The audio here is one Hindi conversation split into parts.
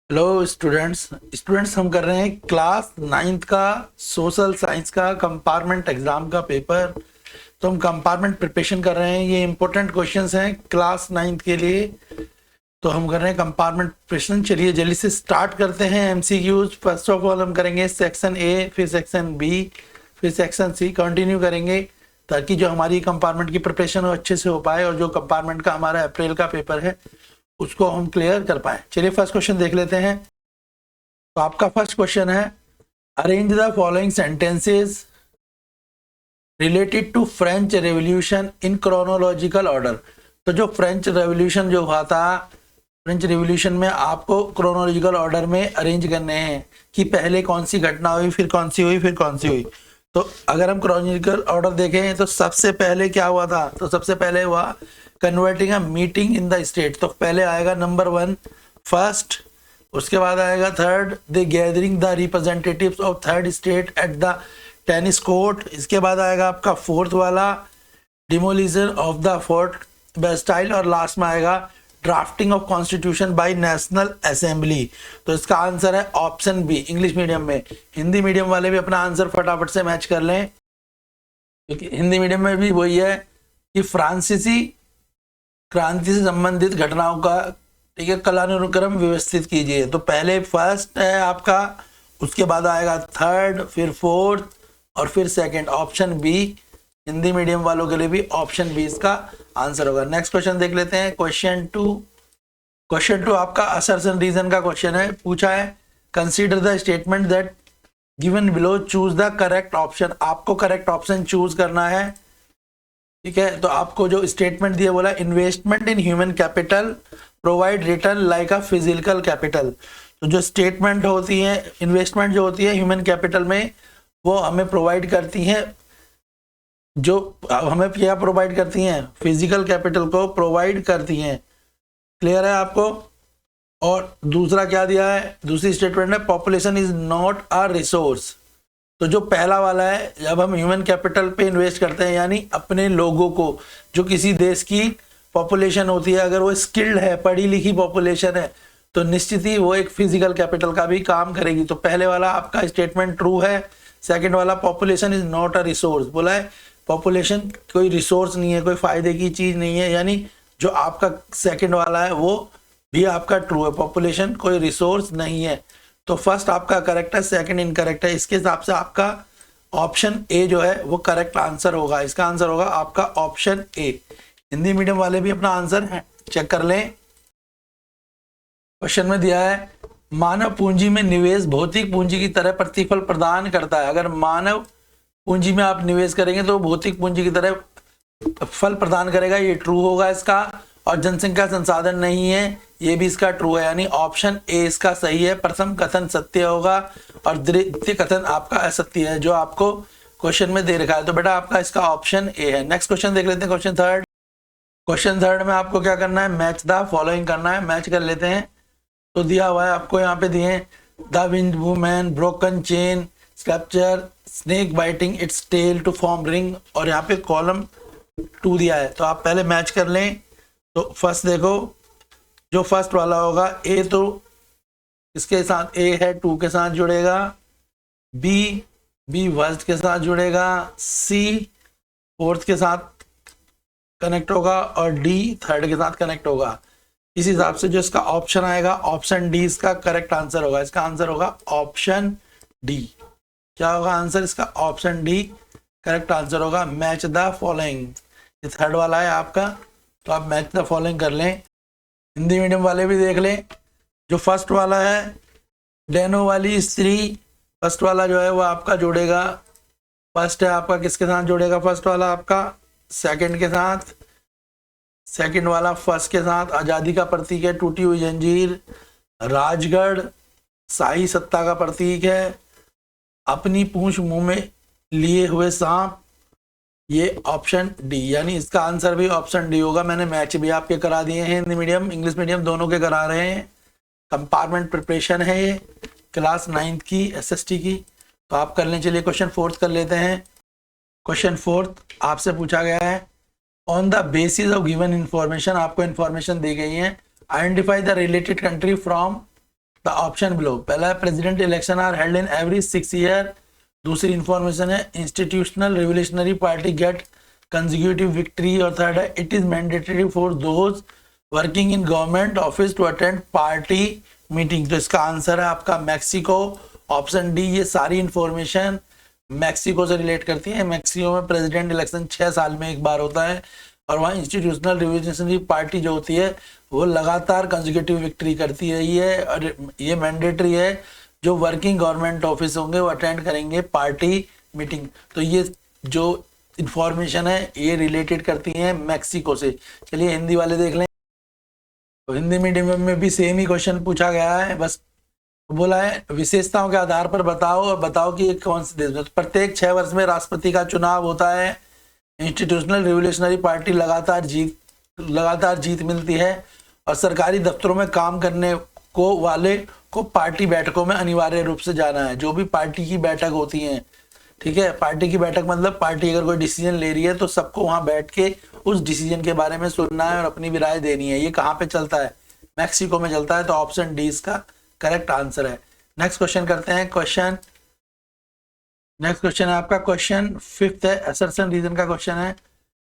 हेलो स्टूडेंट्स हम कर रहे हैं क्लास नाइन्थ का सोशल साइंस का कंपार्टमेंट एग्जाम का पेपर। तो हम कंपार्टमेंट प्रिपरेशन कर रहे हैं। ये इंपॉर्टेंट क्वेश्चंस हैं क्लास नाइन्थ के लिए। तो हम कर रहे हैं कंपार्टमेंट प्रिपरेशन। चलिए जल्दी से स्टार्ट करते हैं। एमसीक्यूज फर्स्ट ऑफ ऑल हम करेंगे सेक्शन ए, फिर सेक्शन बी, फिर सेक्शन सी, कंटिन्यू करेंगे ताकि जो हमारी कंपार्टमेंट की प्रिपरेशन हो अच्छे से हो पाए और जो कंपार्टमेंट का हमारा अप्रैल का पेपर है उसको हम क्लियर कर पाए। चलिए फर्स्ट क्वेश्चन देख लेते हैं। तो आपका फर्स्ट क्वेश्चन है, arrange the following sentences related to French Revolution in chronological order. तो जो फ्रेंच रेवोल्यूशन जो हुआ था, फ्रेंच रेवोल्यूशन में आपको क्रोनोलॉजिकल ऑर्डर में अरेंज करने हैं कि पहले कौन सी घटना हुई, फिर कौन सी हुई, फिर कौन सी हुई। तो अगर हम क्रोनोलॉजिकल ऑर्डर देखें तो सबसे पहले क्या हुआ था, तो सबसे पहले हुआ converting a meeting in the state. तो पहले आएगा नंबर 1 फर्स्ट, उसके बाद आएगा third the gathering the representatives of third state at the tennis court. इसके बाद आएगा आपका फोर्थ वाला demolition of the fort Bastille, और लास्ट में आएगा drafting of constitution bye national assembly. तो इसका आंसर है ऑप्शन बी, इंग्लिश मीडियम में। हिंदी मीडियम वाले भी अपना आंसर फटाफट से मैच कर लें, क्योंकि हिंदी मीडियम में भी वही है कि फ्रांसीसी क्रांति से संबंधित घटनाओं का ठीक है कालानुक्रम व्यवस्थित कीजिए। तो पहले फर्स्ट है आपका, उसके बाद आएगा थर्ड, फिर फोर्थ और फिर second, option B. Hindi medium वालों के लिए भी ऑप्शन बी इसका आंसर होगा। नेक्स्ट क्वेश्चन देख लेते हैं, क्वेश्चन टू आपका असर्शन रीजन का क्वेश्चन है। पूछा है consider the statement that given below, choose the correct option. आपको करेक्ट ऑप्शन चूज करना है, ठीक है। तो आपको जो स्टेटमेंट दिया बोला, investment in human capital provide return like a physical capital. तो जो स्टेटमेंट होती है, इन्वेस्टमेंट जो होती है ह्यूमन कैपिटल में, वो हमें प्रोवाइड करती हैं, जो हमें क्या प्रोवाइड करती हैं, फिजिकल कैपिटल को प्रोवाइड करती हैं। क्लियर है आपको। और दूसरा क्या दिया है, दूसरी स्टेटमेंट है population is not a resource. तो जो पहला वाला है, जब हम ह्यूमन कैपिटल पे इन्वेस्ट करते हैं यानी अपने लोगों को, जो किसी देश की पॉपुलेशन होती है, अगर वो स्किल्ड है, पढ़ी लिखी पॉपुलेशन है, तो निश्चित ही वो एक फिजिकल कैपिटल का भी काम करेगी। तो पहले वाला आपका स्टेटमेंट ट्रू है। सेकंड वाला population is not a resource, बोला है पॉपुलेशन कोई रिसोर्स नहीं है, कोई फायदे की चीज नहीं है, यानी जो आपका सेकंड वाला है वो भी आपका ट्रू है, पॉपुलेशन कोई रिसोर्स नहीं है। तो फर्स्ट आपका करेक्ट है, सेकंड इनकरेक्ट है। इसके हिसाब से आपका ऑप्शन ए जो है वो करेक्ट आंसर होगा। इसका आंसर होगा आपका ऑप्शन ए। हिंदी मीडियम वाले भी अपना आंसर चेक कर लें। क्वेश्चन में दिया है मानव पूंजी में निवेश भौतिक पूंजी की तरह प्रतिफल प्रदान करता है। अगर मानव पूंजी में आप निवेश करेंगे तो भौतिक पूंजी की तरह फल प्रदान करेगा, ये ट्रू होगा इसका। और जनसंख्या संसाधन नहीं है, ये भी इसका ट्रू है, यानी ऑप्शन ए इसका सही है। प्रथम कथन सत्य होगा और द्वितीय कथन आपका असत्य है, जो आपको क्वेश्चन में दे रखा है। तो बेटा आपका इसका ऑप्शन ए है। नेक्स्ट क्वेश्चन देख लेते हैं, क्वेश्चन थर्ड में आपको क्या करना है, मैच द फॉलोइंग करना है। मैच कर लेते हैं। तो दिया हुआ है आपको, यहाँ पे दिए the winged woman, broken chain, sculpture, snake biting its tail to form ring, और यहाँ पे कॉलम 2 दिया है। तो आप पहले मैच कर लें। तो फर्स्ट देखो, जो फर्स्ट वाला होगा ए, तो इसके साथ ए है, 2 के साथ जुड़ेगा, बी फर्स्ट के साथ जुड़ेगा, सी फोर्थ के साथ कनेक्ट होगा और डी थर्ड के साथ कनेक्ट होगा। इस हिसाब से जो इसका ऑप्शन आएगा, ऑप्शन डी इसका करेक्ट आंसर होगा। इसका आंसर होगा ऑप्शन डी। क्या होगा आंसर इसका, ऑप्शन डी करेक्ट आंसर होगा। मैच द फॉलोइंग, ये थर्ड वाला है आपका, तो आप मैच द फॉलोइंग कर लें। हिंदी मीडियम वाले भी देख लें। जो फर्स्ट वाला है, डेनो वाली स्त्री, फर्स्ट वाला जो है वो आपका जुड़ेगा, फर्स्ट है आपका किसके साथ जुड़ेगा, फर्स्ट वाला आपका सेकंड के साथ, सेकंड वाला फर्स्ट के साथ। आज़ादी का प्रतीक है टूटी हुई जंजीर, राजगढ़ शाही सत्ता का प्रतीक है, अपनी पूंछ मुंह में लिए हुए सांप, ये ऑप्शन डी, यानी इसका आंसर भी ऑप्शन डी होगा। मैंने मैच भी आपके करा दिए हैं, हिंदी मीडियम इंग्लिश मीडियम दोनों के करा रहे हैं। कंपार्टमेंट प्रिपरेशन है ये क्लास 9th की एसएसटी की। तो आप कर लें। चलिए क्वेश्चन फोर्थ कर लेते हैं। क्वेश्चन फोर्थ आपसे पूछा गया है, on the basis of given information, आपको इंफॉर्मेशन दी गई है, identify the related country from the option below. पहला है president election are held in every 6 year. दूसरी इंफॉर्मेशन है institutional revolutionary party get consecutive victory. और थर्ड है it is mandatory for those working in government office to attend party meeting. तो इसका आंसर है आपका मैक्सिको, ऑप्शन डी। ये सारी इंफॉर्मेशन मैक्सिको से रिलेट करती है। मैक्सिको में प्रेसिडेंट इलेक्शन 6 साल में एक बार होता है और वहाँ इंस्टीट्यूशनल रिवोल्यूशनरी पार्टी जो होती है वो लगातार कंसेक्यूटिव विक्ट्री करती है। ये मैंडेटरी है, जो वर्किंग गवर्नमेंट ऑफिस होंगे वो अटेंड करेंगे पार्टी मीटिंग। तो ये जो इंफॉर्मेशन है ये रिलेटेड करती है मैक्सिको से। चलिए हिंदी वाले देख लें। तो हिंदी मीडियम में भी सेम ही क्वेश्चन पूछा गया है, बस बोला है विशेषताओं के आधार पर बताओ और बताओ कि ये कौन से देश में। तो प्रत्येक 6 वर्ष में राष्ट्रपति का चुनाव होता है। इंस्टीट्यूशनल रिवोल्यूशनरी पार्टी लगातार जीत मिलती है और सरकारी दफ्तरों में काम करने को वाले को पार्टी बैठकों में अनिवार्य रूप से जाना है। जो भी पार्टी की बैठक होती है, ठीक है, पार्टी की बैठक मतलब पार्टी अगर कोई डिसीजन ले रही है तो सबको वहां बैठ के उस डिसीजन के बारे में सुनना है और अपनी भी राय देनी है। ये कहाँ पे चलता है? मैक्सिको में चलता है। तो ऑप्शन डी इसका करेक्ट आंसर है। नेक्स्ट क्वेश्चन करते हैं। नेक्स्ट क्वेश्चन है आपका क्वेश्चन 5th है, असर्शन रीजन का क्वेश्चन है।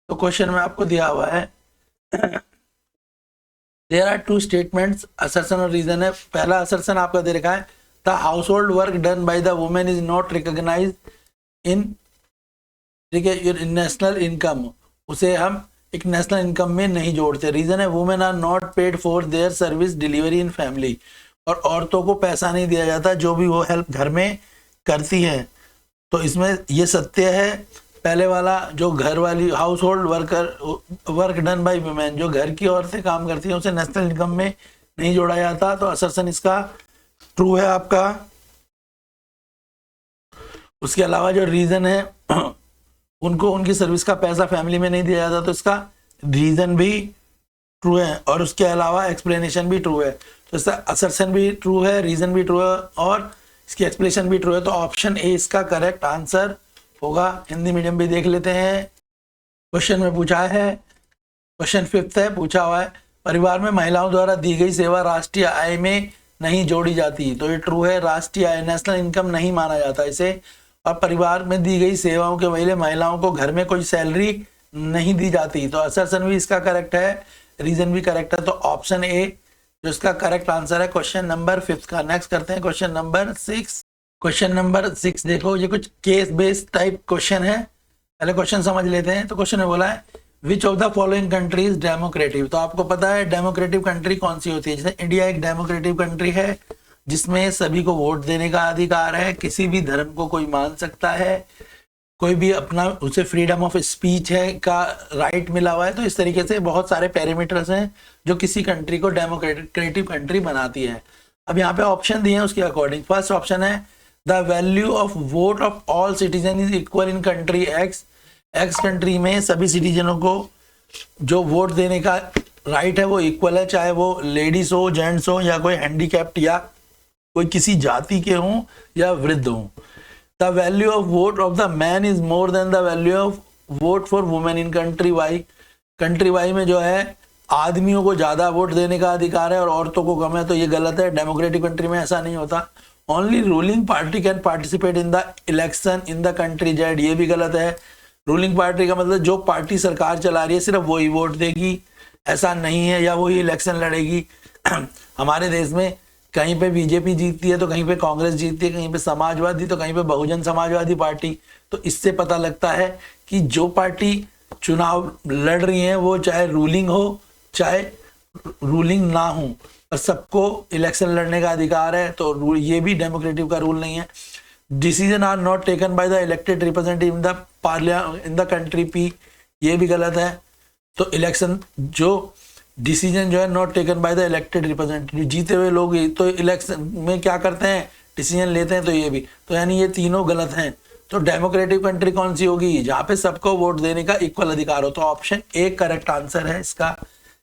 तो क्वेश्चन में आपको दिया हुआ है देयर आर 2 स्टेटमेंट्स, असर्शन और रीजन है। पहला असर्शन आपका दे रखा है the household work done by the women is not recognised in, ठीक है, नेशनल इनकम। उसे हम एक नेशनल इनकम में नहीं जोड़ते। रीजन है women are not paid for their service delivery in family. और औरतों को पैसा नहीं दिया जाता जो भी वो हेल्प घर में करती है। तो इसमें ये सत्य है पहले वाला, जो घर वाली house hold work done by women, जो घर की औरतें काम करती हैं उसे नेशनल इनकम में नहीं जोड़ा जाता। तो असर्शन इसका ट्रू है आपका। उसके अलावा जो रीजन है उनको उनकी सर्विस का पैसा फैमिली में नहीं दिया जाता, तो इसका रीजन भी ट्रू है और उसके अलावा एक्सप्लेनेशन भी ट्रू है। तो इसका असर्शन भी ट्रू है, रीजन भी ट्रू है और इसकी एक्सप्लेनेशन भी ट्रू है। तो ऑप्शन ए इसका करेक्ट आंसर होगा। हिंदी मीडियम भी देख लेते हैं। क्वेश्चन में पूछा है, क्वेश्चन 5th है, पूछा हुआ है परिवार में महिलाओं द्वारा दी गई सेवा राष्ट्रीय आय में नहीं जोड़ी जाती। तो ये ट्रू है, राष्ट्रीय आय नेशनल इनकम नहीं माना जाता इसे। और परिवार में दी गई सेवाओं के वजह महिलाओं को घर में कोई सैलरी नहीं दी जाती। तो असर्शन भी इसका करेक्ट है, रीजन भी करेक्ट है। तो ऑप्शन ए जो इसका करेक्ट आंसर है क्वेश्चन नंबर 5 का। नेक्स्ट करते हैं क्वेश्चन नंबर 6। क्वेश्चन नंबर 6 देखो, ये कुछ केस बेस्ड टाइप क्वेश्चन है। पहले क्वेश्चन समझ लेते हैं। तो क्वेश्चन में बोला है which of the following country is democratic. तो आपको पता है डेमोक्रेटिव कंट्री कौन सी होती है। जैसे इंडिया एक डेमोक्रेटिव कंट्री है जिसमें सभी को वोट देने का अधिकार है, किसी भी धर्म को कोई मान सकता है, कोई भी अपना उसे फ्रीडम ऑफ स्पीच है का राइट मिला हुआ है। तो इस तरीके से बहुत सारे पैरामीटर्स हैं जो किसी कंट्री को डेमोक्रेटिव कंट्री बनाती है। अब यहाँ पे ऑप्शन दिए हैं उसके अकॉर्डिंग। फर्स्ट ऑप्शन है the value of vote of all citizen is equal in country x. X country में सभी सिटीजनों को जो वोट देने का राइट है वो इक्वल है, चाहे वो लेडीज हो, जेंट्स हो या कोई हैंडीकैप्ड या कोई किसी जाति के हों या वृद्ध हों। The value of vote of the man is more than the value of vote for women in country Y. Country Y में जो है आदमियों को ज्यादा वोट देने का अधिकार है और औरतों को कम है। तो ये गलत है, डेमोक्रेटिक कंट्री में ऐसा नहीं होता। Only ruling party can participate in the election in the country Z, ये भी गलत है। रूलिंग पार्टी का मतलब जो पार्टी सरकार चला रही है सिर्फ वही वोट देगी, ऐसा नहीं है, या वही इलेक्शन लड़ेगी। हमारे देश में कहीं पे बीजेपी जीतती है तो कहीं पे कांग्रेस जीतती है, कहीं पे समाजवादी तो कहीं पे बहुजन समाजवादी पार्टी। तो इससे पता लगता है कि जो पार्टी चुनाव लड़ रही है वो चाहे रूलिंग हो चाहे रूलिंग ना हो, और सबको इलेक्शन लड़ने का अधिकार है। तो ये भी डेमोक्रेटिव का रूल नहीं है। Decision are not taken by the elected representative in the parliament in the country P, ये भी गलत है। तो इलेक्शन जो डिसीजन जो है not taken by the elected representative, जीते हुए लोग तो इलेक्शन में क्या करते हैं, डिसीजन लेते हैं। तो ये भी, तो यानी ये तीनों गलत हैं। तो डेमोक्रेटिक कंट्री कौन सी होगी, जहां पे सबको वोट देने का इक्वल अधिकार हो। तो ऑप्शन ए करेक्ट आंसर है इसका।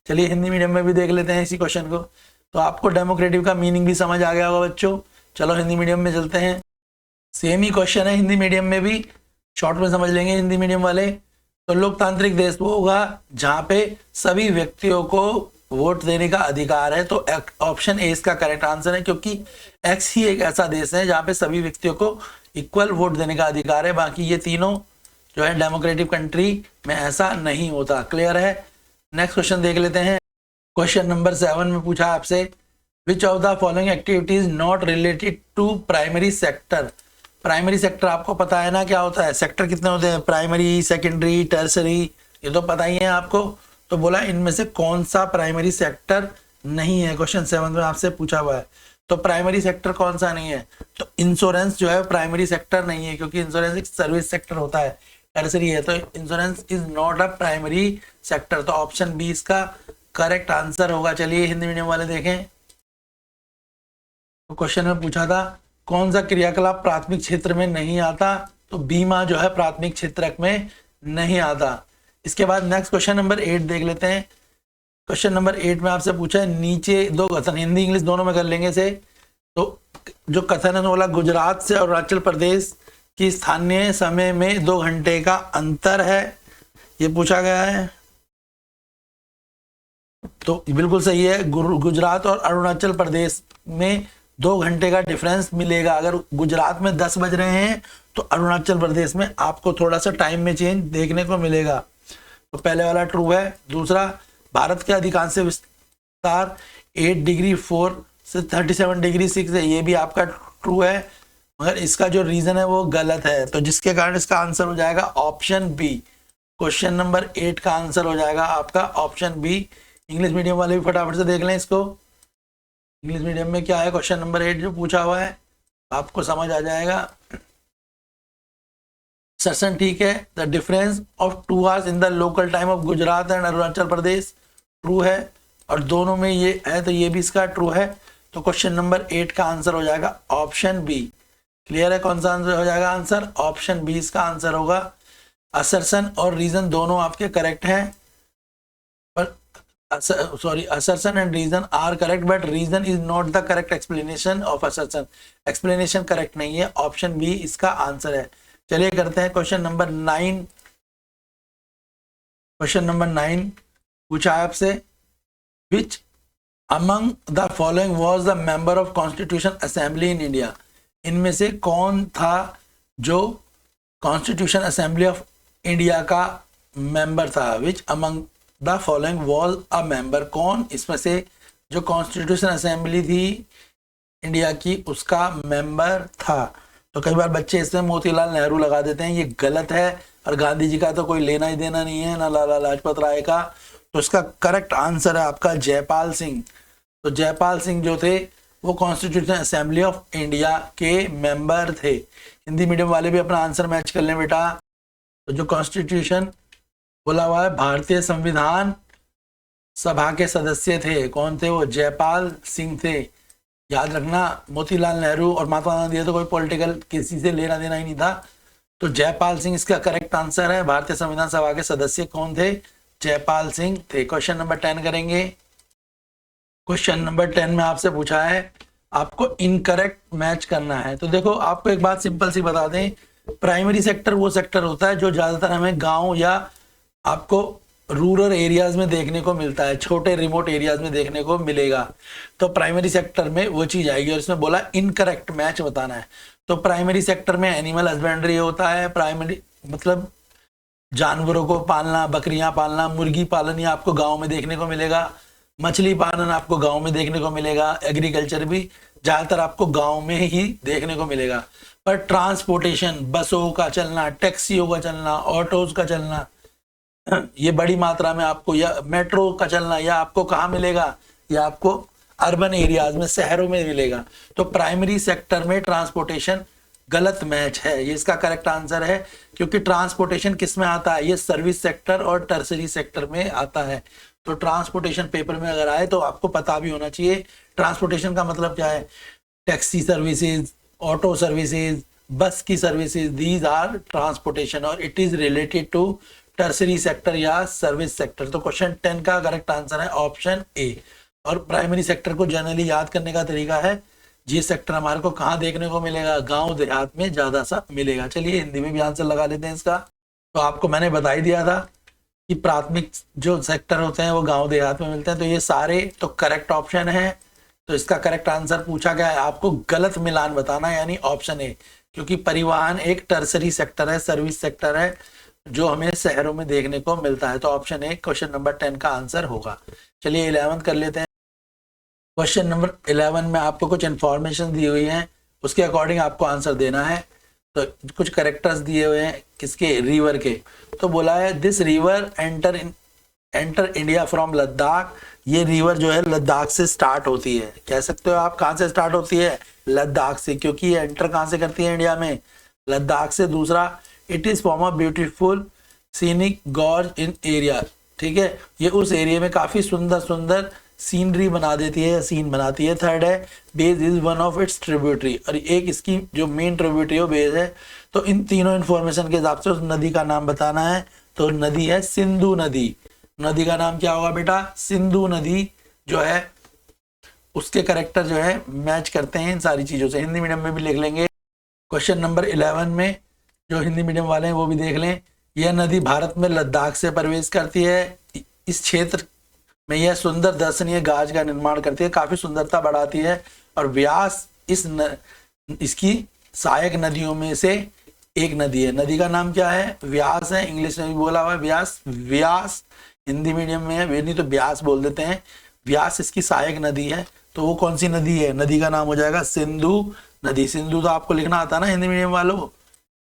चलिए हिंदी मीडियम में भी देख लेते हैं इसी क्वेश्चन को। तो आपको डेमोक्रेटिव का मीनिंग भी समझ आ गया होगा बच्चों। चलो हिंदी मीडियम में चलते हैं। सेम ही क्वेश्चन है हिंदी मीडियम में भी, शॉर्ट में समझ लेंगे हिंदी मीडियम वाले। तो लोकतांत्रिक देश वो होगा जहां पे सभी व्यक्तियों को वोट देने का अधिकार है, तो ऑप्शन ए इसका करेक्ट आंसर है, क्योंकि एक्स ही एक ऐसा देश है जहां पे सभी व्यक्तियों को इक्वल वोट देने का अधिकार है। बाकी ये तीनों जो है डेमोक्रेटिक कंट्री में ऐसा नहीं होता। क्लियर है? नेक्स्ट क्वेश्चन देख लेते हैं। क्वेश्चन नंबर 7 में पूछा आपसे, which of the following activities not related to primary sector. Primary sector आपको पता है ना क्या होता है, सेक्टर कितने होते हैं, प्राइमरी, सेकेंडरी, टर्सरी, ये तो पता ही है आपको। तो बोला इनमें से कौन सा प्राइमरी सेक्टर नहीं है, क्वेश्चन 7 में आपसे पूछा हुआ है। तो प्राइमरी सेक्टर कौन सा नहीं है, तो इंश्योरेंस जो है प्राइमरी सेक्टर नहीं है, क्योंकि इंश्योरेंस एक सर्विस सेक्टर होता है, टर्सरी है, तो insurance is not a primary sector. तो ऑप्शन बी इसका करेक्ट आंसर होगा। चलिए हिंदी मीडियम वाले देखें, तो क्वेश्चन में पूछा था कौन सा क्रियाकलाप प्राथमिक क्षेत्र में नहीं आता, तो बीमा जो है प्राथमिक क्षेत्र में नहीं आता। इसके बाद नेक्स्ट क्वेश्चन नंबर 8 देख लेते हैं। क्वेश्चन नंबर 8 में आपसे पूछा है, नीचे दो कथन, हिंदी इंग्लिश दोनों में कर लेंगे से। तो जो कथन है बोला गुजरात से अरुणाचल प्रदेश की स्थानीय समय में 2 घंटे का अंतर है, ये पूछा गया है। तो बिल्कुल सही है, गुजरात और अरुणाचल प्रदेश में 2 घंटे का डिफरेंस मिलेगा। अगर गुजरात में 10 बज रहे हैं तो अरुणाचल प्रदेश में आपको थोड़ा सा टाइम में चेंज देखने को मिलेगा। तो पहले वाला ट्रू है। दूसरा, भारत के अधिकांश विस्तार 8 डिग्री 4 से 37 डिग्री 6 है, ये भी आपका ट्रू है, मगर इसका जो रीजन है वो गलत है। तो जिसके कारण इसका आंसर हो जाएगा ऑप्शन बी। क्वेश्चन नंबर 8 का आंसर हो जाएगा आपका ऑप्शन बी। इंग्लिश मीडियम वाले भी फटाफट से देख लें इसको। इंग्लिश मीडियम में क्या है, क्वेश्चन नंबर 8 जो पूछा हुआ है आपको समझ आ जाएगा। सेशन ठीक है, the difference of 2 hours in the local time of Gujarat and Arunachal Pradesh true है, और दोनों में ये है तो ये भी इसका ट्रू है। तो क्वेश्चन नंबर 8 का आंसर हो जाएगा ऑप्शन बी। क्लियर है, कौन सा आंसर हो जाएगा, आंसर ऑप्शन बी इसका आंसर होगा। असर्शन और रीजन दोनों आपके करेक्ट हैं, पर assertion and reason are correct, but reason is not the correct explanation of assertion. explanation correct नहीं है, ऑप्शन बी इसका आंसर है। चलिए करते हैं क्वेश्चन नंबर 9। क्वेश्चन नंबर 9 पूछा है आपसे, which among the following was the member of Constitution Assembly in India। इनमें से कौन था जो कॉन्स्टिट्यूशन असेंबली ऑफ इंडिया का मेंबर था। Which among the following was a member, कौन इसमें से जो कॉन्स्टिट्यूशन असेंबली थी इंडिया की उसका मेंबर था। तो कई बार बच्चे इसमें मोतीलाल नेहरू लगा देते हैं, ये गलत है, और गांधी जी का तो कोई लेना ही देना नहीं है, ना लाला लाजपत राय का। तो इसका करेक्ट आंसर है आपका जयपाल सिंह। तो जयपाल सिंह जो थे वो कॉन्स्टिट्यूशन असेंबली ऑफ इंडिया के मेंबर थे। हिंदी मीडियम वाले भी अपना आंसर मैच कर लें बेटा। तो जो कॉन्स्टिट्यूशन बोला हुआ है, भारतीय संविधान सभा के सदस्य थे, कौन थे वो, जयपाल सिंह थे। याद रखना, मोतीलाल नेहरू और महात्मा गांधी तो कोई पॉलिटिकल किसी से लेना देना ही नहीं था। तो जयपाल सिंह इसका करेक्ट आंसर है। भारतीय संविधान सभा के सदस्य कौन थे, जयपाल सिंह थे। क्वेश्चन नंबर 10 करेंगे। क्वेश्चन नंबर 10 में आपसे पूछा है आपको इनकरेक्ट मैच करना है। तो देखो आपको एक बात सिंपल सी बता दें, प्राइमरी सेक्टर वो सेक्टर होता है जो ज्यादातर हमें गांव या आपको रूरल एरियाज में देखने को मिलता है, छोटे रिमोट एरियाज में देखने को मिलेगा। तो प्राइमरी सेक्टर में वो चीज आएगी, और इसमें बोला इनकरेक्ट मैच बताना है। तो प्राइमरी सेक्टर में एनिमल हस्बेंड्री होता है, प्राइमरी मतलब जानवरों को पालना, बकरियां पालना, मुर्गी पालन ये आपको गांव में देखने को मिलेगा, मछली पालन आपको गांव में देखने को मिलेगा, एग्रीकल्चर भी ज्यादातर आपको गांव में ही देखने को मिलेगा। पर ट्रांसपोर्टेशन, बसों का चलना, टैक्सियों का चलना, ऑटोज का चलना, ये बड़ी मात्रा में आपको, या मेट्रो का चलना, या आपको कहाँ मिलेगा, या आपको अर्बन एरियाज में, शहरों में मिलेगा। तो प्राइमरी सेक्टर में ट्रांसपोर्टेशन गलत मैच है, ये इसका करेक्ट आंसर है, क्योंकि ट्रांसपोर्टेशन किस में आता है, ये सर्विस सेक्टर और टर्सरी सेक्टर में आता है। तो ट्रांसपोर्टेशन पेपर में अगर आए तो आपको पता भी होना चाहिए ट्रांसपोर्टेशन का मतलब क्या है। Taxi services, auto services, bus की सर्विसेज, दीज आर ट्रांसपोर्टेशन, और it is related to tertiary sector या सर्विस सेक्टर। तो क्वेश्चन 10 का करेक्ट आंसर है ऑप्शन ए। और प्राइमरी सेक्टर को जनरली याद करने का तरीका है, ये सेक्टर हमारे को कहाँ देखने को मिलेगा, गांव देहात में ज्यादा सा मिलेगा। चलिए हिंदी में भी आंसर लगा लेते हैं इसका। तो आपको मैंने बता ही दिया था कि प्राथमिक जो सेक्टर होते हैं वो गांव देहात में मिलते हैं। तो ये सारे तो करेक्ट ऑप्शन है। तो इसका करेक्ट आंसर पूछा गया है, आपको गलत मिलान बताना है, यानी ऑप्शन ए, क्योंकि परिवहन एक टर्सरी सेक्टर है, सर्विस सेक्टर है, जो हमें शहरों में देखने को मिलता है। तो ऑप्शन ए क्वेश्चन नंबर 10 का आंसर होगा। चलिए 11 कर लेते हैं। क्वेश्चन नंबर 11 में आपको कुछ इंफॉर्मेशन दी हुई है, उसके अकॉर्डिंग आपको आंसर देना है। तो कुछ करेक्टर्स दिए हुए हैं किसके, रिवर के। तो बोला है this river enter India from Ladakh. ये रिवर जो है लद्दाख से स्टार्ट होती है। कह सकते हो आप कहाँ से स्टार्ट होती है, लद्दाख से, क्योंकि ये एंटर कहाँ से करती है इंडिया में, लद्दाख से। दूसरा, it is form a beautiful scenic gorge in area. ठीक है, ये उस एरिया में काफी सुंदर सुंदर सीनरी बना देती है या सीन बनाती है। थर्ड है, Beas is one of its tributary, और एक इसकी जो मेन ट्रिब्यूटरी है बेज है। तो इन तीनों इन्फॉर्मेशन के हिसाब से उस नदी का नाम बताना है। तो नदी है सिंधु नदी। नदी का नाम क्या होगा बेटा, सिंधु नदी जो है। उसके करेक्टर जो है मैच करते हैं इन सारी चीजों से। हिंदी मीडियम में भी लिख लेंगे। क्वेश्चन नंबर 11 में जो हिंदी मीडियम वाले हैं वो भी देख लें। यह नदी भारत में लद्दाख से प्रवेश करती है। इस क्षेत्र में यह सुंदर दर्शनीय गाज का निर्माण करती है, काफी सुंदरता बढ़ाती है। और व्यास इसकी सहायक नदियों में से एक नदी है। नदी का नाम क्या है, व्यास है। इंग्लिश में भी बोला हुआ है व्यास। व्यास हिंदी मीडियम में है, वे नहीं तो ब्यास बोल देते हैं। व्यास इसकी सहायक नदी है। तो वो कौन सी नदी है, नदी का नाम हो जाएगा सिंधु नदी। सिंधु तो आपको लिखना आता ना हिंदी मीडियम वालों,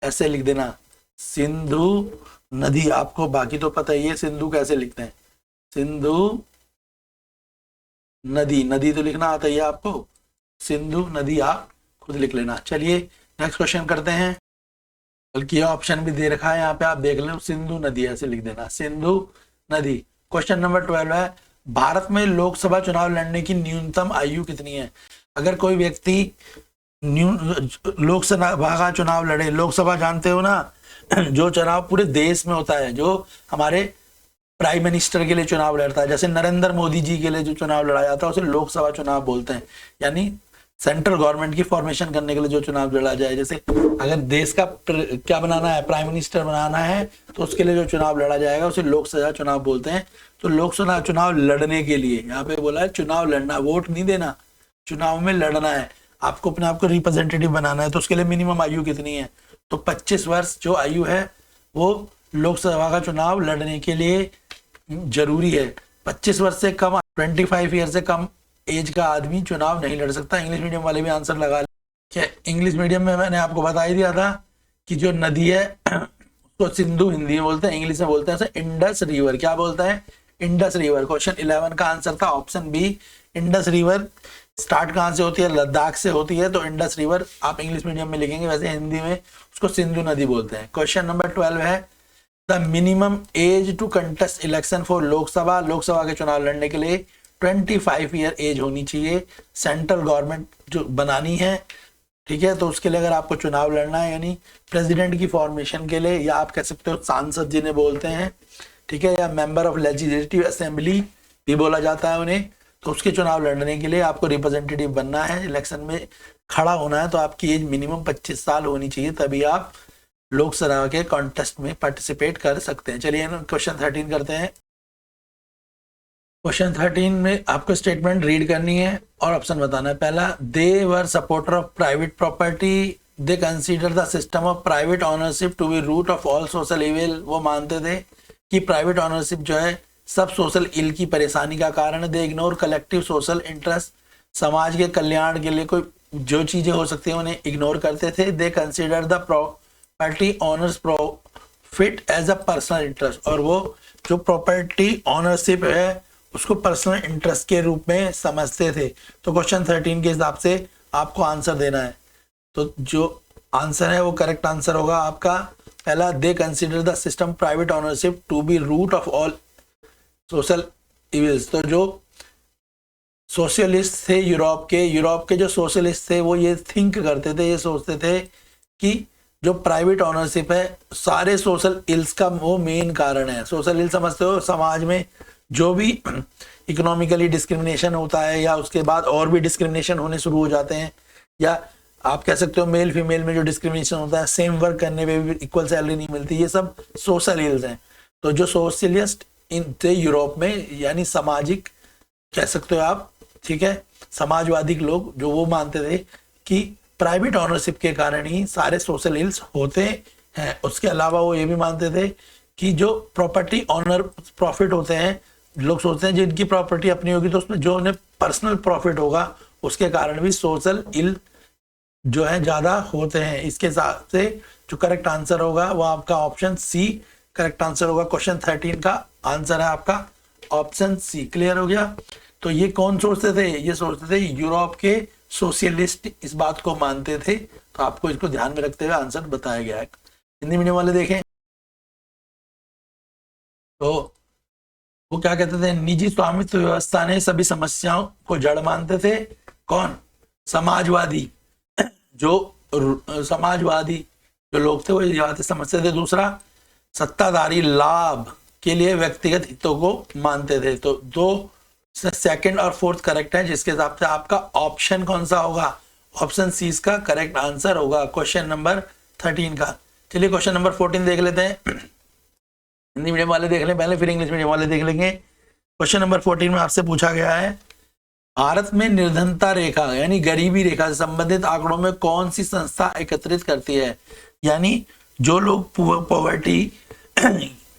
ऐसे लिख देना सिंधु नदी। आपको बाकी तो पता ही है सिंधु कैसे लिखते हैं, सिंधु नदी। नदी तो लिखना आता ही है आपको, सिंधु नदी आप खुद लिख लेना। चलिए नेक्स्ट क्वेश्चन करते हैं। बल्कि ये ऑप्शन भी दे रखा है यहाँ पे, आप देख लें, सिंधु नदी ऐसे लिख देना, सिंधु नदी। क्वेश्चन नंबर 12 है, भारत में लोकसभा चुनाव लड़ने की न्यूनतम आयु कितनी है। अगर कोई व्यक्ति लोकसभा का चुनाव लड़े, लोकसभा जानते हो ना, जो चुनाव पूरे देश में होता है, जो हमारे प्राइम मिनिस्टर के लिए चुनाव लड़ता है, जैसे नरेंद्र मोदी जी के लिए जो चुनाव लड़ा जाता है उसे लोकसभा चुनाव बोलते हैं। यानी सेंट्रल गवर्नमेंट की फॉर्मेशन करने के लिए जो चुनाव लड़ा जाए, जैसे अगर देश का क्या बनाना है, प्राइम मिनिस्टर बनाना है, तो उसके लिए जो चुनाव लड़ा जाएगा उसे लोकसभा चुनाव बोलते हैं। तो लोकसभा चुनाव लड़ने के लिए यहाँ पे बोला है चुनाव लड़ना, वोट नहीं देना, चुनाव में लड़ना है, आपको अपने आप को रिप्रेजेंटेटिव बनाना है। तो उसके लिए मिनिमम आयु कितनी है, तो 25 वर्ष जो आयु है वो लोकसभा का चुनाव लड़ने के लिए जरूरी है। 25 वर्ष से कम, 25 ईयर से कम एज का आदमी चुनाव नहीं लड़ सकता। इंग्लिश मीडियम वाले भी आंसर लगा ले। क्या इंग्लिश मीडियम में मैंने आपको बता ही दिया था कि जो नदी है उसको सिंधु हिंदी में बोलते हैं, इंग्लिश में बोलते हैं उसे इंडस रिवर। क्या बोलते हैं, इंडस रिवर। क्वेश्चन 11 का आंसर था option B, Indus river. Start कहाँ से होती है, लद्दाख से होती है। तो इंडस रिवर आप इंग्लिश मीडियम में लिखेंगे, वैसे हिंदी में उसको सिंधु नदी बोलते हैं। क्वेश्चन नंबर 12 है, the minimum age to contest election for Lok Sabha. Lok Sabha के चुनाव लड़ने के लिए 25 ईयर एज होनी चाहिए। सेंट्रल गवर्नमेंट जो बनानी है, ठीक है, तो उसके लिए अगर आपको चुनाव लड़ना है, यानी प्रेसिडेंट की फॉर्मेशन के लिए, या आप कह सकते हो सांसद जिन्हें बोलते हैं, ठीक है, या मेंबर ऑफ लेजिस्लेटिव असेंबली भी बोला जाता है उन्हें, तो उसके चुनाव लड़ने के लिए आपको रिप्रेजेंटेटिव बनना है, इलेक्शन में खड़ा होना है, तो आपकी एज मिनिमम 25 साल होनी चाहिए, तभी आप लोकसभा के कॉन्टेस्ट में पार्टिसिपेट कर सकते हैं। चलिए क्वेश्चन 13 करते हैं। क्वेश्चन 13 में आपको स्टेटमेंट रीड करनी है और ऑप्शन बताना है। पहला, they were supporter of private property, they consider the system of private ownership to be root of all social evil. वो मानते थे कि प्राइवेट ऑनरशिप जो है सब सोशल इल की परेशानी का कारण है। दे इग्नोर कलेक्टिव सोशल इंटरेस्ट, समाज के कल्याण के लिए कोई जो चीजें हो सकती है उन्हें इग्नोर करते थे। They consider the property owners profit as a personal interest, और वो जो प्रॉपर्टी ऑनरशिप है उसको पर्सनल इंटरेस्ट के रूप में समझते थे। तो क्वेश्चन 13 के हिसाब से आपको आंसर देना है। तो जो आंसर है वो करेक्ट आंसर होगा आपका पहला, they consider the system private ownership to be root of all social evils. तो जो सोशलिस्ट थे यूरोप के जो सोशलिस्ट थे वो ये थिंक करते थे, ये सोचते थे कि जो प्राइवेट ऑनरशिप है सारे सोशल इल्स का वो मेन कारण है। सोशल इल समझते हो, समाज में जो भी इकोनॉमिकली डिस्क्रिमिनेशन होता है, या उसके बाद और भी डिस्क्रिमिनेशन होने शुरू हो जाते हैं, या आप कह सकते हो मेल फीमेल में जो डिस्क्रिमिनेशन होता है, सेम वर्क करने पे भी इक्वल सैलरी नहीं मिलती, ये सब सोशल इल्स हैं। तो जो सोशलिस्ट इन थे यूरोप में, यानी सामाजिक कह सकते हो आप, ठीक है, समाजवादी लोग जो वो मानते थे कि प्राइवेट ऑनरशिप के कारण ही सारे सोशल इल्स होते हैं। उसके अलावा वो ये भी मानते थे कि जो प्रॉपर्टी ऑनर प्रॉफिट होते हैं, लोग सोचते हैं जिनकी प्रॉपर्टी अपनी होगी तो उसमें जो उन्हें पर्सनल प्रॉफिट होगा उसके कारण भी सोशल इल जो है ज्यादा होते हैं। इसके हिसाब से जो करेक्ट आंसर होगा वो आपका ऑप्शन सी करेक्ट आंसर होगा। क्वेश्चन 13 का आंसर है आपका ऑप्शन सी। क्लियर हो गया? तो ये कौन सोचते थे? ये सोचते थे यूरोप के सोशलिस्ट इस बात को मानते थे। तो आपको इसको ध्यान में रखते हुए आंसर बताया गया है। हिंदी मीडियम वाले देखें तो वो क्या कहते थे, निजी स्वामित्व व्यवस्था ने सभी समस्याओं को जड़ मानते थे। कौन? समाजवादी। जो समाजवादी जो लोग थे वो ये बातें समझते थे। दूसरा, सत्ताधारी लाभ के लिए व्यक्तिगत हितों को मानते थे। तो दो सेकंड और फोर्थ करेक्ट है, जिसके हिसाब से आपका ऑप्शन कौन सा होगा? ऑप्शन सी इसका करेक्ट आंसर होगा क्वेश्चन नंबर 13 का। चलिए क्वेश्चन नंबर 14 देख लेते हैं। हिंदी मीडियम वाले देख लें पहले, फिर इंग्लिश मीडियम वाले देख लेंगे। क्वेश्चन नंबर 14 में आपसे पूछा गया है, भारत में निर्धनता रेखा यानी गरीबी रेखा से संबंधित आंकड़ों में कौन सी संस्था एकत्रित करती है? यानी जो लोग पॉवर्टी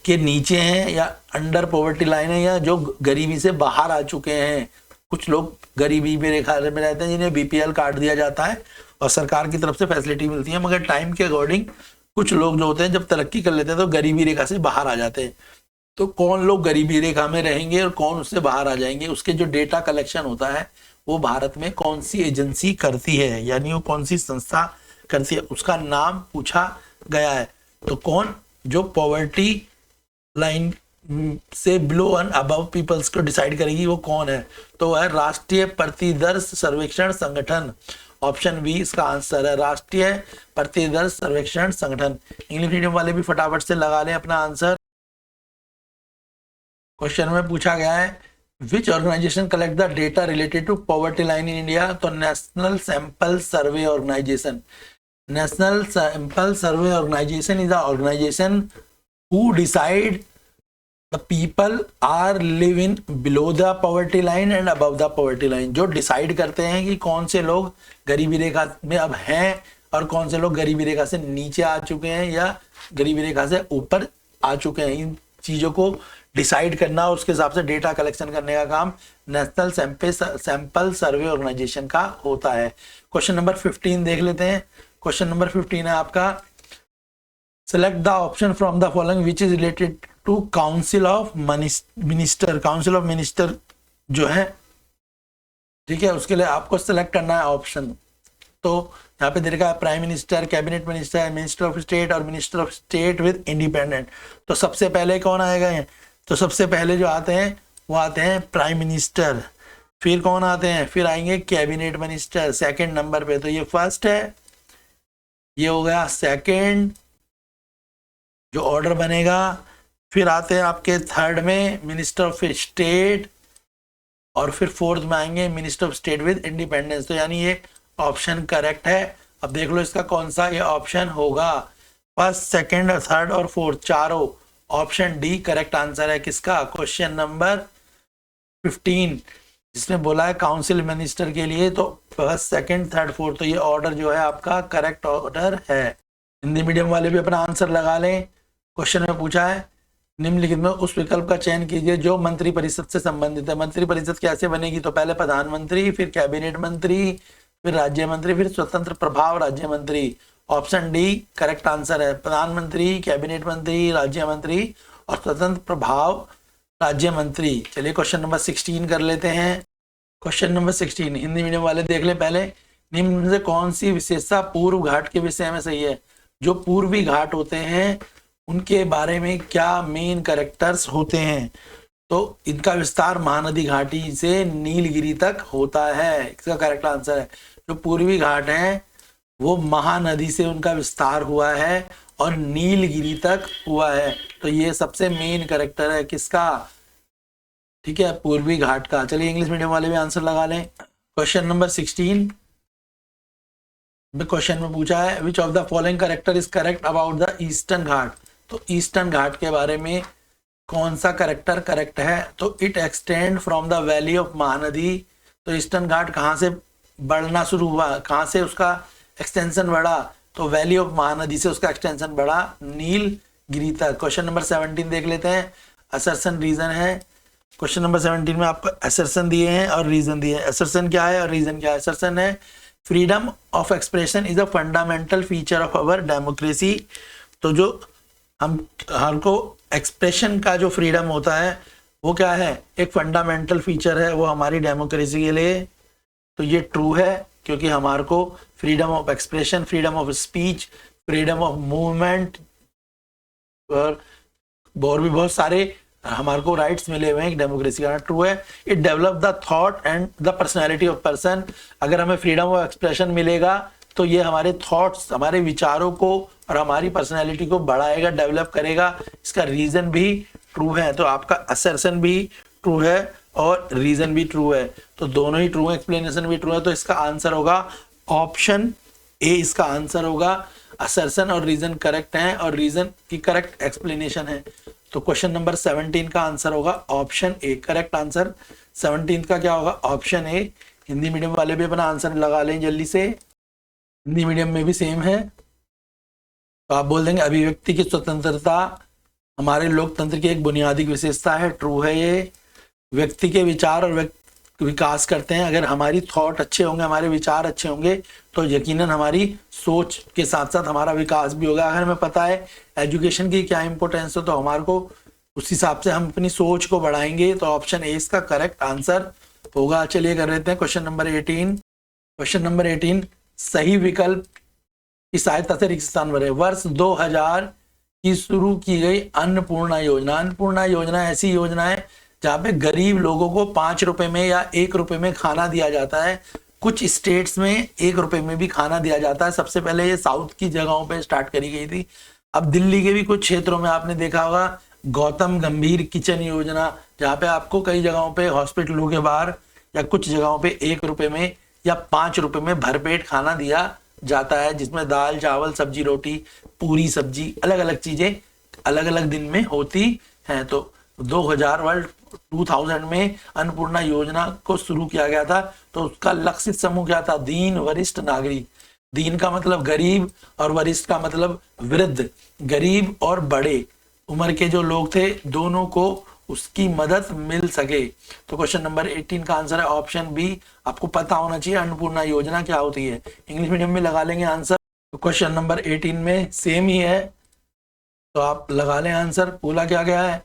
के नीचे हैं या अंडर पॉवर्टी लाइन है या जो गरीबी से बाहर आ चुके हैं। कुछ लोग गरीबी में रेखा में रहते हैं जिन्हें बीपीएल कार्ड दिया जाता है और सरकार की तरफ से फैसिलिटी मिलती है, मगर टाइम के अकॉर्डिंग कुछ लोग जो होते हैं जब तरक्की कर लेते हैं तो गरीबी रेखा से बाहर आ जाते हैं। तो कौन लोग गरीबी रेखा में रहेंगे और कौन उससे बाहर आ जाएंगे, उसके जो डेटा कलेक्शन होता है वो भारत में कौन सी एजेंसी करती है, यानी वो कौन सी संस्था करती है, उसका नाम पूछा गया है। तो कौन? जो पॉवर्टी लाइन से बिलो एंड अबव पीपल्स को डिसाइड करेगी वो कौन है? तो वह राष्ट्रीय प्रतिदर्श सर्वेक्षण संगठन। ऑप्शन बी इसका आंसर है, राष्ट्रीय प्रतिदर्श सर्वेक्षण संगठन। इंग्लिश मीडियम वाले भी फटाफट से लगा लें अपना आंसर। क्वेश्चन में पूछा गया है, which organisation collect the data related to poverty line in India? तो national sample survey organisation. National sample survey organisation is the organisation who decide the people are living below the poverty line and above the poverty line। जो डिसाइड करते हैं कि कौन से लोग गरीबी रेखा में अब हैं और कौन से लोग गरीबी रेखा से नीचे आ चुके हैं या गरीबी रेखा से ऊपर आ चुके हैं। इन चीजों को डिसाइड करना, उसके हिसाब से डेटा कलेक्शन करने का काम नेशनल सैंपल सर्वे ऑर्गेनाइजेशन का होता है। क्वेश्चन नंबर 15 देख लेते हैं। क्वेश्चन नंबर 15 है आपका, select the option from the following which is related to council of minister। council of minister जो है, ठीक है, उसके लिए आपको सेलेक्ट करना है ऑप्शन। तो यहाँ पे दे रखा है prime minister, cabinet minister, minister of state और minister of state with independent. तो सबसे पहले कौन आएगा? तो सबसे पहले जो आते हैं वो आते हैं प्राइम मिनिस्टर। फिर कौन आते हैं? फिर आएंगे कैबिनेट मिनिस्टर सेकंड नंबर पे। तो ये फर्स्ट है, ये हो गया सेकंड जो ऑर्डर बनेगा। फिर आते हैं आपके थर्ड में मिनिस्टर ऑफ स्टेट और फिर फोर्थ में आएंगे minister of state with independence. तो यानी ये ऑप्शन करेक्ट है। अब देख लो इसका कौन सा ये ऑप्शन होगा। फर्स्ट, सेकंड, थर्ड और फोर्थ चारों, ऑप्शन डी करेक्ट आंसर है किसका? क्वेश्चन नंबर 15 जिसमें बोला है काउंसिल मिनिस्टर के लिए। तो फर्स्ट, सेकंड, थर्ड, फोर्थ, तो ये ऑर्डर जो है आपका करेक्ट ऑर्डर है। हिंदी मीडियम वाले भी अपना आंसर लगा लें। क्वेश्चन में पूछा है, निम्नलिखित में उस विकल्प का चयन कीजिए जो मंत्री परिषद से संबंधित है। मंत्री परिषद कैसे बनेगी? तो पहले प्रधानमंत्री, फिर कैबिनेट मंत्री, फिर राज्य मंत्री, फिर स्वतंत्र प्रभाव राज्य मंत्री। ऑप्शन डी करेक्ट आंसर है, प्रधानमंत्री, कैबिनेट मंत्री, राज्य मंत्री और स्वतंत्र प्रभाव राज्य मंत्री। चलिए क्वेश्चन नंबर 16 कर लेते हैं। क्वेश्चन नंबर 16 हिंदी मीडियम वाले देख ले पहले, निम्न से कौन सी विशेषता पूर्व घाट के विषय में सही है? जो पूर्वी घाट होते हैं उनके बारे में क्या मेन कैरेक्टर्स होते हैं? तो इनका विस्तार महानदी घाटी से नीलगिरी तक होता है, इसका करेक्ट आंसर है। जो पूर्वी घाट हैं वो महानदी से उनका विस्तार हुआ है और नीलगिरी तक हुआ है। तो ये सबसे मेन कैरेक्टर है किसका? ठीक है, पूर्वी घाट का। चलिए इंग्लिश मीडियम वाले भी आंसर लगा लें। क्वेश्चन नंबर 16 क्वेश्चन में पूछा है, which of the following character is correct about the eastern ghat? तो ईस्टर्न घाट के बारे में कौन सा करेक्टर करेक्ट है? तो it extend from the valley of Mahanadi. तो ईस्टर्न घाट कहाँ से बढ़ना शुरू हुआ, कहाँ से उसका एक्सटेंशन बढ़ा? तो वैली ऑफ महानदी से उसका एक्सटेंशन बढ़ा नीलगिरी तक। क्वेश्चन नंबर 17 देख लेते हैं। असर्शन रीजन है। क्वेश्चन नंबर 17 में आपको असर्शन दिए हैं और रीजन दिए हैं। असर्शन क्या है और रीजन क्या है? असर्शन है freedom of expression is a fundamental feature of our democracy. तो जो हमको एक्सप्रेशन का जो फ्रीडम होता है वो क्या है? एक फंडामेंटल फीचर है वो हमारी डेमोक्रेसी के लिए। तो ये ट्रू है क्योंकि हमारे को freedom of expression, freedom of speech, freedom of movement और भी बहुत सारे हमारे को राइट्स मिले हुए हैं डेमोक्रेसी का। ट्रू है। It develop the thought and the personality of person. अगर हमें फ्रीडम ऑफ एक्सप्रेशन मिलेगा तो ये हमारे थॉट्स, हमारे विचारों को और हमारी पर्सनैलिटी को बढ़ाएगा, डेवलप करेगा। इसका रीजन भी ट्रू है। तो आपका असर्शन भी ट्रू है और रीजन भी ट्रू है। तो दोनों ही ट्रू है, एक्सप्लेनेशन भी ट्रू है। तो इसका आंसर होगा ऑप्शन ए। इसका आंसर होगा असर्शन और रीजन करेक्ट है और रीजन की करेक्ट एक्सप्लेनेशन है। तो क्वेश्चन नंबर 17 का आंसर होगा ऑप्शन ए। करेक्ट आंसर 17 का क्या होगा? Option A. हिंदी मीडियम वाले भी अपना आंसर लगा लें जल्दी से। हिंदी मीडियम में भी सेम है। तो आप बोल देंगे अभिव्यक्ति की स्वतंत्रता हमारे लोकतंत्र की एक बुनियादी विशेषता है। ट्रू है ये। व्यक्ति के विचार और विकास करते हैं। अगर हमारी थॉट अच्छे होंगे, हमारे विचार अच्छे होंगे तो यकीनन हमारी सोच के साथ साथ हमारा विकास भी होगा। अगर हमें पता है एजुकेशन की क्या इंपॉर्टेंस है तो हमारे को उस हिसाब से हम अपनी सोच को बढ़ाएंगे। तो ऑप्शन ए इसका करेक्ट आंसर होगा। चलिए कर लेते हैं क्वेश्चन नंबर 18। क्वेश्चन नंबर 18 सही विकल्प की सहायता से रिक्त स्थान भरें। वर्ष 2000 की शुरू की गई अन्नपूर्णा योजना। अन्नपूर्णा योजना ऐसी योजना है जहाँ पे गरीब लोगों को 5 रुपए में या 1 रुपए में खाना दिया जाता है। कुछ स्टेट्स में 1 रुपए में भी खाना दिया जाता है। सबसे पहले ये साउथ की जगहों पे स्टार्ट करी गई थी। अब दिल्ली के भी कुछ क्षेत्रों में आपने देखा होगा गौतम गंभीर किचन योजना, जहाँ पे आपको कई जगहों पे हॉस्पिटलों के बाहर या कुछ जगहों पे 1 रुपए में या 5 रुपए में भरपेट खाना दिया जाता है, जिसमें दाल चावल सब्जी रोटी पूरी सब्जी अलग अलग चीजें अलग अलग दिन में होती हैं। तो 2000 में अन्नपूर्णा योजना को शुरू किया गया था। तो उसका लक्षित समूह क्या था? दीन वरिष्ठ नागरिक। दीन का मतलब गरीब और वरिष्ठ का मतलब वृद्ध। गरीब और बड़े उम्र के जो लोग थे दोनों को उसकी मदद मिल सके। तो क्वेश्चन नंबर 18 का आंसर है ऑप्शन बी। आपको पता होना चाहिए अन्नपूर्णा योजना क्या होती है। इंग्लिश मीडियम में लगा लेंगे आंसर। तो क्वेश्चन नंबर 18 में सेम ही है तो आप लगा लें आंसर। बोला क्या गया है?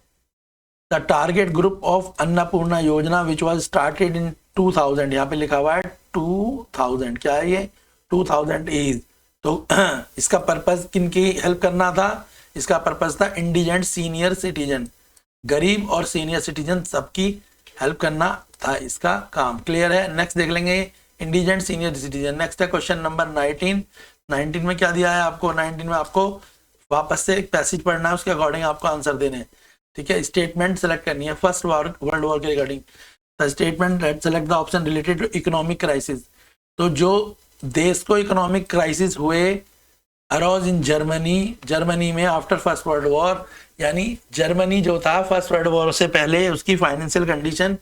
The target group of Annapurna योजना विच वॉज स्टार्टेड इन 2000। यहाँ पे लिखा हुआ है 2000। क्या है ये? 2000 इज। तो इसका पर्पज किनकी हेल्प करना था? इसका पर्पज था इंडिजेंट सीनियर सिटीजन, गरीब और सीनियर सिटीजन सबकी हेल्प करना था इसका काम। क्लियर है? नेक्स्ट देख लेंगे इंडिजेंट सीनियर सिटीजन। नेक्स्ट है क्वेश्चन नंबर 19। 19 में क्या दिया है आपको? 19 में आपको वापस से एक पैसेज पढ़ना है, उसके अकॉर्डिंग आपको आंसर देने हैं। ठीक है, स्टेटमेंट सेलेक्ट करनी है फर्स्ट वर्ल्ड वॉर के regarding. The statement select the option related to economic crisis. तो जो देश को इकोनॉमिक क्राइसिस हुए अरोज इन जर्मनी में आफ्टर फर्स्ट वर्ल्ड वॉर, यानी जर्मनी जो था फर्स्ट वर्ल्ड वॉर से पहले उसकी फाइनेंशियल कंडीशन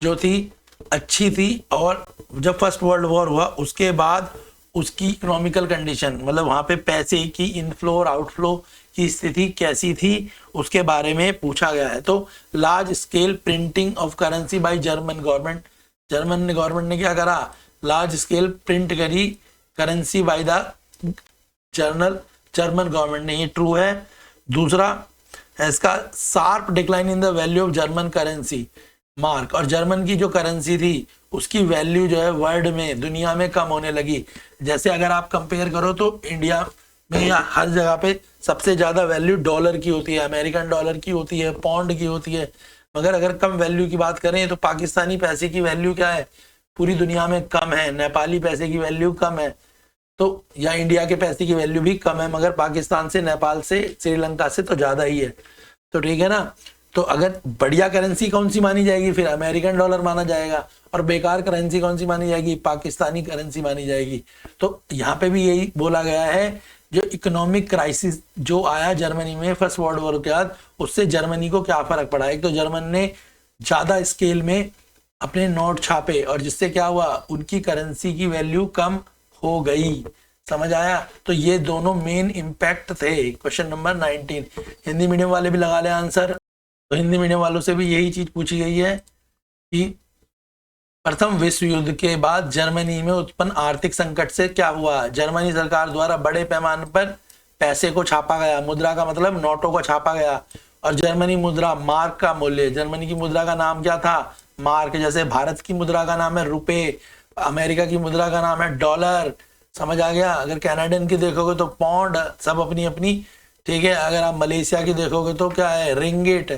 जो थी अच्छी थी, और जब फर्स्ट वर्ल्ड वॉर हुआ उसके बाद उसकी इकोनॉमिकल कंडीशन मतलब वहां पे पैसे की इनफ्लो और आउटफ्लो की स्थिति कैसी थी उसके बारे में पूछा गया है। तो large scale printing of currency by German government. German government ने क्या करा? लार्ज स्केल प्रिंट करी currency by the German government ने। ये ट्रू है। दूसरा इसका sharp decline in the value of German currency mark. और जर्मन की जो करेंसी थी उसकी वैल्यू जो है वर्ल्ड में दुनिया में कम होने लगी। जैसे अगर आप कंपेयर करो तो इंडिया में या हर जगह पे सबसे ज्यादा वैल्यू डॉलर की होती है, अमेरिकन डॉलर की होती है, पाउंड की होती है। मगर अगर कम वैल्यू की बात करें तो पाकिस्तानी पैसे की वैल्यू क्या है? पूरी दुनिया में कम है। नेपाली पैसे की वैल्यू कम है। तो या इंडिया के पैसे की वैल्यू भी कम है, मगर पाकिस्तान से, नेपाल से, श्रीलंका से तो ज्यादा ही है। तो ठीक है ना। तो अगर बढ़िया करेंसी कौन सी मानी जाएगी? फिर अमेरिकन डॉलर माना जाएगा। और बेकार करेंसी कौन सी मानी जाएगी? पाकिस्तानी करेंसी मानी जाएगी। तो यहाँ पे भी यही बोला गया है जो इकोनॉमिक क्राइसिस जो आया जर्मनी में फर्स्ट वर्ल्ड वॉर के बाद, उससे जर्मनी को क्या फर्क पड़ा। एक तो जर्मन ने ज्यादा स्केल में अपने नोट छापे और जिससे क्या हुआ, उनकी करेंसी की वैल्यू कम हो गई। समझ आया। तो ये दोनों मेन इंपैक्ट थे। Question number 19। हिंदी मीडियम वाले भी लगा ले आंसर। तो हिंदी मीडियम वालों से भी यही चीज पूछी गई है कि प्रथम विश्व युद्ध के बाद जर्मनी में उत्पन्न आर्थिक संकट से क्या हुआ। जर्मनी सरकार द्वारा बड़े पैमाने पर पैसे को छापा गया, मुद्रा का मतलब नोटों को छापा गया, और जर्मनी मुद्रा मार्क का मूल्य, जर्मनी की मुद्रा का नाम क्या था, मार्क। जैसे भारत की मुद्रा का नाम है रुपए, अमेरिका की मुद्रा का नाम है डॉलर। समझ आ गया। अगर कैनेडियन की देखोगे तो पौंड, सब अपनी अपनी, ठीक है। अगर आप मलेशिया की देखोगे तो क्या है, रिंगिट।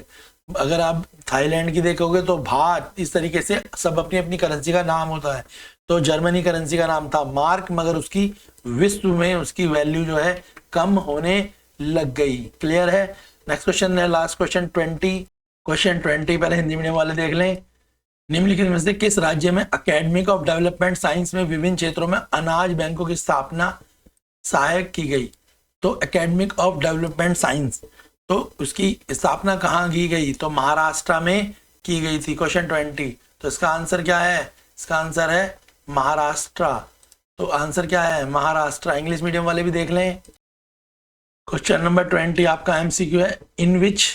अगर आप थाईलैंड की देखोगे तो भात। इस तरीके से सब अपनी अपनी करेंसी का नाम होता है। तो जर्मनी करेंसी का नाम था मार्क, मगर उसकी विश्व में उसकी वैल्यू जो है कम होने लग गई। क्लियर है। नेक्स्ट क्वेश्चन है लास्ट क्वेश्चन 20। क्वेश्चन 20 पहले हिंदी मीडियम वाले देख लें। निम्नलिखित में से किस राज्य में एकेडमिक ऑफ डेवलपमेंट साइंस में विभिन्न क्षेत्रों में अनाज बैंकों की स्थापना सहायक की गई। तो एकेडमिक ऑफ डेवलपमेंट साइंस, तो उसकी स्थापना कहाँ की गई, तो महाराष्ट्र में की गई थी। क्वेश्चन 20। तो इसका आंसर क्या है, इसका आंसर है महाराष्ट्र। तो आंसर क्या है, महाराष्ट्र। इंग्लिश मीडियम वाले भी देख लें। क्वेश्चन नंबर 20 आपका एमसीक्यू है। इन विच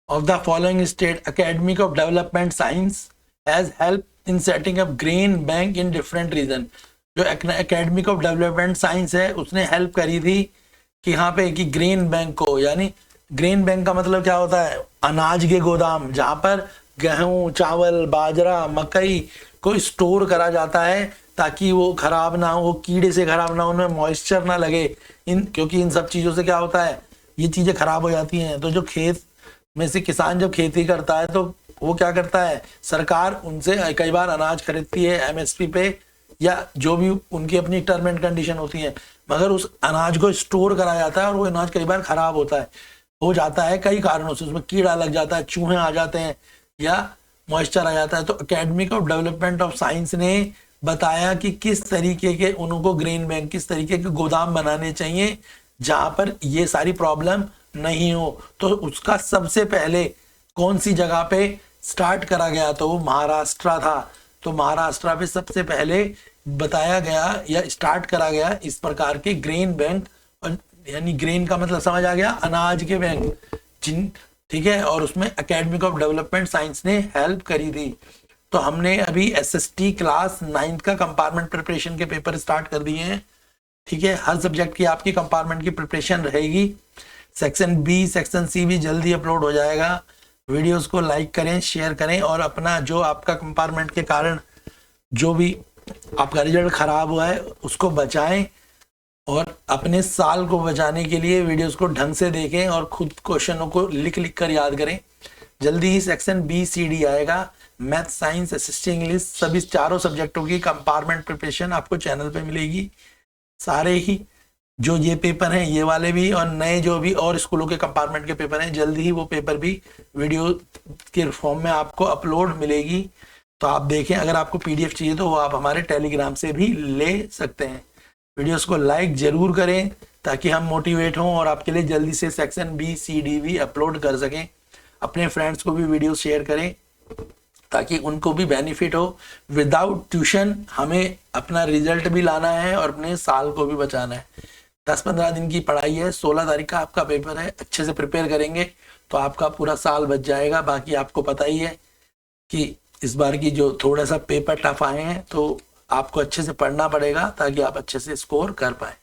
of the following state academic of development science has helped in setting up grain bank in different region। जो academic of development science है उसने हेल्प करी थी कि यहाँ पे कि ग्रेन बैंक को, यानी ग्रेन बैंक का मतलब क्या होता है, अनाज के गोदाम, जहाँ पर गेहूं, चावल, बाजरा, मकई को स्टोर करा जाता है ताकि वो खराब ना हो, कीड़े से खराब ना हो, उनमें मॉइस्चर ना लगे। क्योंकि इन सब चीज़ों से क्या होता है, ये चीज़ें खराब हो जाती हैं। तो जो खेत में से किसान जब खेती करता है तो वो क्या करता है, सरकार उनसे कई बार अनाज खरीदती है एमएसपी पे, या जो भी उनकी अपनी टर्म एंड कंडीशन होती है, मगर उस अनाज को स्टोर करा जाता है और वो अनाज कई बार खराब हो जाता है कई कारणों से। उसमें कीड़ा लग जाता है, चूहे आ जाते हैं, या मॉइस्चर आ जाता है। तो academic of development of science ने बताया कि किस तरीके के उनको ग्रेन बैंक, किस तरीके के गोदाम बनाने चाहिए जहां पर ये सारी प्रॉब्लम नहीं हो। तो उसका सबसे पहले कौन सी जगह पे स्टार्ट करा गया, तो वो महाराष्ट्र था। तो महाराष्ट्र पे सबसे पहले बताया गया या स्टार्ट करा गया इस प्रकार के ग्रेन बैंक, यानी ग्रेन का मतलब समझ आ गया, अनाज के बैंक जिन, ठीक है। और उसमें एकेडमिक ऑफ डेवलपमेंट साइंस ने हेल्प करी थी। तो हमने अभी एसएसटी क्लास 9 का कंपार्टमेंट प्रिपरेशन के पेपर स्टार्ट कर दिए हैं, ठीक है। हर सब्जेक्ट की आपकी कंपार्टमेंट की प्रिपरेशन रहेगी। सेक्शन बी, सेक्शन सी भी जल्दी अपलोड हो जाएगा। वीडियोस को लाइक करें, शेयर करें, और अपना जो आपका कंपार्टमेंट के कारण जो भी आपका रिजल्ट खराब हुआ है उसको बचाएं, और अपने साल को बचाने के लिए वीडियोस को ढंग से देखें और खुद क्वेश्चनों को लिख कर याद करें। जल्दी ही सेक्शन बी सी डी आएगा। मैथ, साइंस, एसएसटी, इंग्लिश, सभी चारों सब्जेक्टों की कंपार्टमेंट प्रिपरेशन आपको चैनल पे मिलेगी। सारे ही जो ये पेपर हैं, ये वाले भी, और नए जो भी और स्कूलों के कंपार्टमेंट के पेपर हैं, जल्दी ही वो पेपर भी वीडियो के फॉर्म में आपको अपलोड मिलेगी। तो आप देखें। अगर आपको पीडीएफ चाहिए तो वो आप हमारे टेलीग्राम से भी ले सकते हैं। वीडियोस को लाइक जरूर करें ताकि हम मोटिवेट हों और आपके लिए जल्दी से सेक्शन बी सी डी भी अपलोड कर सकें। अपने फ्रेंड्स को भी वीडियो शेयर करें ताकि उनको भी बेनिफिट हो। विदाउट ट्यूशन हमें अपना रिजल्ट भी लाना है और अपने साल को भी बचाना है। 10-15 दिन की पढ़ाई है, 16 तारीख का आपका पेपर है। अच्छे से प्रिपेयर करेंगे तो आपका पूरा साल बच जाएगा। बाकी आपको पता ही है कि इस बार की जो थोड़ा सा पेपर टफ आए हैं, तो आपको अच्छे से पढ़ना पड़ेगा ताकि आप अच्छे से स्कोर कर पाए।